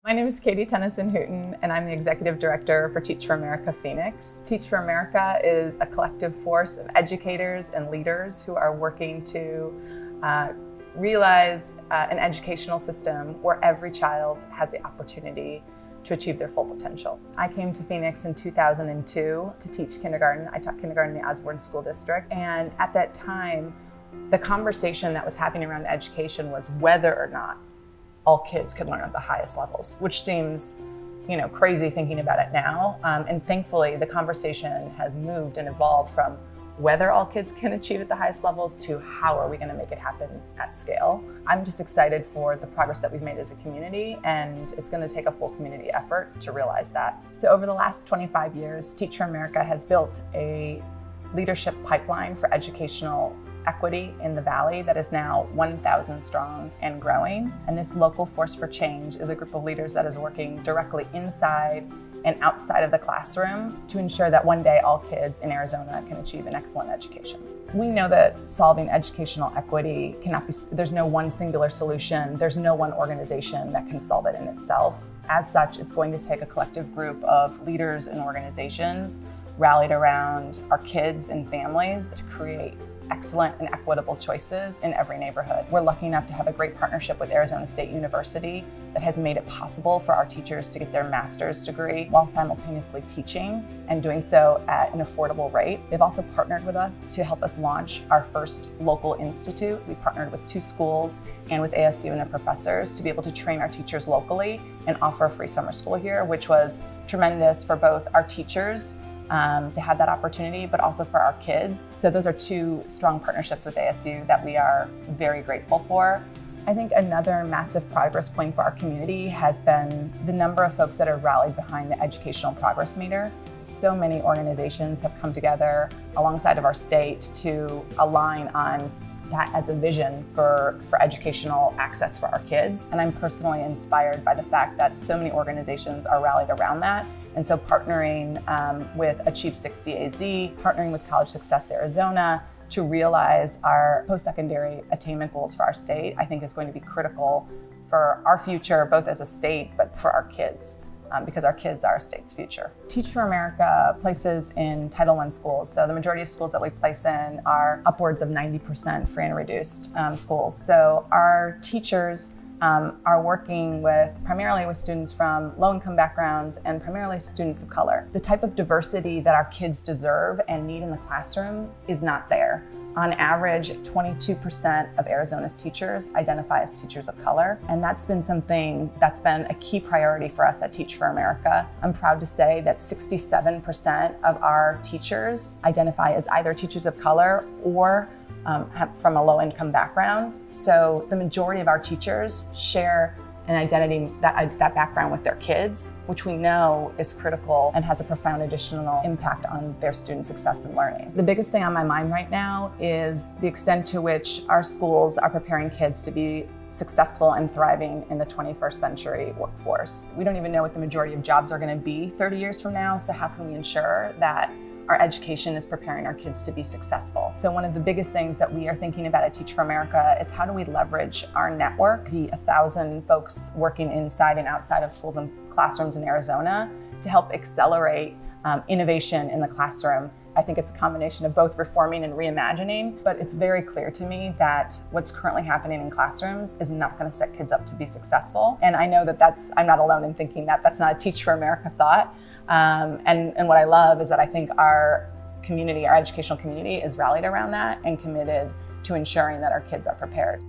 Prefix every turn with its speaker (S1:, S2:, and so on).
S1: My name is Tennessen Hooten, and I'm the Executive Director for Teach for America Phoenix. Teach for America is a collective force of educators and leaders who are working to realize an educational system where every child has the opportunity to achieve their full potential. I came to Phoenix in 2002 to teach kindergarten. I taught kindergarten in the Osborne School District, and at that time, the conversation that was happening around education was whether or not all kids could learn at the highest levels, which seems, crazy thinking about it now. And thankfully, the conversation has moved and evolved from whether all kids can achieve at the highest levels to how are we going to make it happen at scale. I'm just excited for the progress that we've made as a community, and it's going to take a full community effort to realize that. So over the last 25 years, Teach for America has built a leadership pipeline for educational equity in the Valley that is now 1,000 strong and growing. And this local force for change is a group of leaders that is working directly inside and outside of the classroom to ensure that one day all kids in Arizona can achieve an excellent education. We know that solving educational equity cannot be, there's no one singular solution, there's no one organization that can solve it in itself. As such, it's going to take a collective group of leaders and organizations rallied around our kids and families to create excellent and equitable choices in every neighborhood. We're lucky enough to have a great partnership with Arizona State University that has made it possible for our teachers to get their master's degree while simultaneously teaching and doing so at an affordable rate. They've also partnered with us to help us launch our first local institute. We partnered with 2 schools and with ASU and their professors to be able to train our teachers locally and offer a free summer school here, which was tremendous for both our teachers to have that opportunity, but also for our kids. So those are 2 strong partnerships with ASU that we are very grateful for. I think another massive progress point for our community has been the number of folks that have rallied behind the Educational Progress Meter. So many organizations have come together alongside of our state to align on that as a vision for educational access for our kids. And I'm personally inspired by the fact that so many organizations are rallied around that. And so partnering with Achieve 60 AZ, partnering with College Success Arizona to realize our post-secondary attainment goals for our state, I think is going to be critical for our future, both as a state, but for our kids. Because our kids are our state's future. Teach for America places in Title I schools. So the majority of schools that we place in are upwards of 90% free and reduced schools. So our teachers are working primarily with students from low-income backgrounds and primarily students of color. The type of diversity that our kids deserve and need in the classroom is not there. On average, 22% of Arizona's teachers identify as teachers of color, and that's been something that's been a key priority for us at Teach for America. I'm proud to say that 67% of our teachers identify as either teachers of color or from a low-income background. So the majority of our teachers share an identity, that background with their kids, which we know is critical and has a profound additional impact on their student success and learning. The biggest thing on my mind right now is the extent to which our schools are preparing kids to be successful and thriving in the 21st century workforce. We don't even know what the majority of jobs are going to be 30 years from now, so how can we ensure that our education is preparing our kids to be successful? So one of the biggest things that we are thinking about at Teach for America is how do we leverage our network, the 1,000 folks working inside and outside of schools and classrooms in Arizona, to help accelerate innovation in the classroom. I think it's a combination of both reforming and reimagining, but it's very clear to me that what's currently happening in classrooms is not going to set kids up to be successful. And I know that I'm not alone in thinking that. That's not a Teach for America thought. And what I love is that I think our community, our educational community, is rallied around that and committed to ensuring that our kids are prepared.